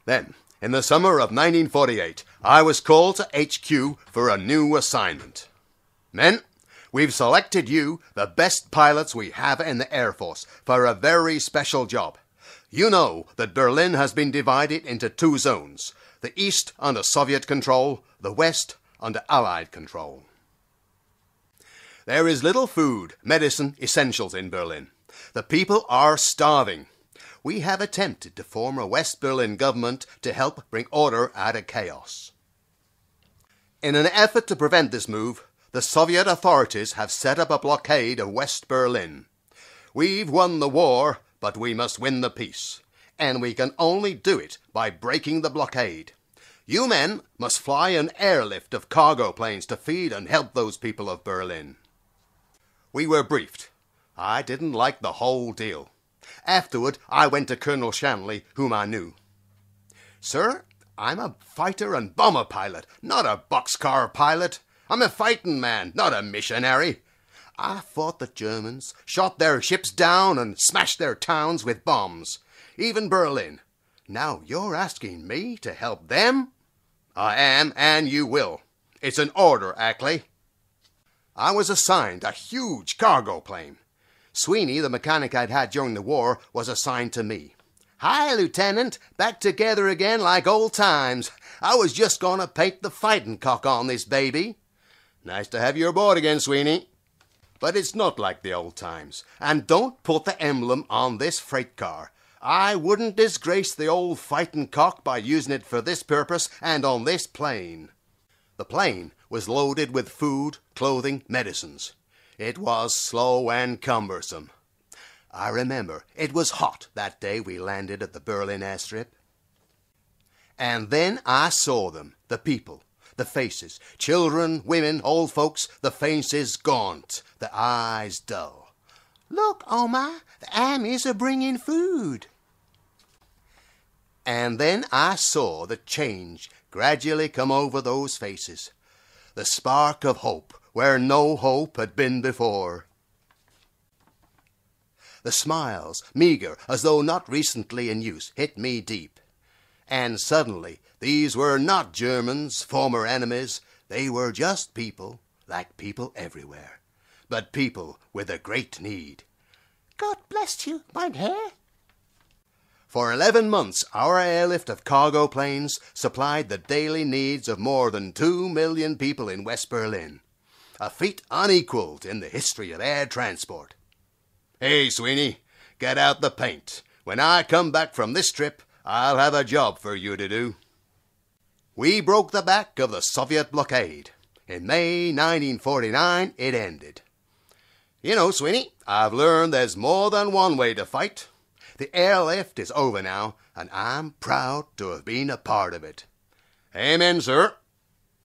Then, in the summer of 1948, I was called to HQ for a new assignment. Men, we've selected you, the best pilots we have in the Air Force, for a very special job. You know that Berlin has been divided into two zones, the East under Soviet control, the West under Allied control. There is little food, medicine, essentials in Berlin. The people are starving. We have attempted to form a West Berlin government to help bring order out of chaos. In an effort to prevent this move, the Soviet authorities have set up a blockade of West Berlin. We've won the war, but we must win the peace. And we can only do it by breaking the blockade. You men must fly an airlift of cargo planes to feed and help those people of Berlin. We were briefed. I didn't like the whole deal. Afterward, I went to Colonel Shanley, whom I knew. Sir, I'm a fighter and bomber pilot, not a boxcar pilot. I'm a fighting man, not a missionary. I fought the Germans, shot their ships down and smashed their towns with bombs, even Berlin. Now you're asking me to help them? I am, and you will. It's an order, Ackley. I was assigned a huge cargo plane. Sweeney, the mechanic I'd had during the war, was assigned to me. Hi, Lieutenant. Back together again like old times. I was just going to paint the fighting cock on this baby. Nice to have you aboard again, Sweeney. But it's not like the old times. And don't put the emblem on this freight car. I wouldn't disgrace the old fighting cock by using it for this purpose and on this plane. The plane was loaded with food, clothing, medicines. It was slow and cumbersome. I remember it was hot that day we landed at the Berlin airstrip. And then I saw them, the people, the faces, children, women, old folks, the faces gaunt, the eyes dull. Look, Omar, the Amis are bringing food. And then I saw the change gradually come over those faces, the spark of hope where no hope had been before. The smiles, meagre, as though not recently in use, hit me deep. And suddenly, these were not Germans, former enemies. They were just people, like people everywhere. But people with a great need. God bless you, mein Herr. For 11 months, our airlift of cargo planes supplied the daily needs of more than 2 million people in West Berlin. A feat unequaled in the history of air transport. Hey, Sweeney, get out the paint. When I come back from this trip, I'll have a job for you to do. We broke the back of the Soviet blockade. In May 1949, it ended. You know, Sweeney, I've learned there's more than one way to fight. The airlift is over now, and I'm proud to have been a part of it. Amen, sir.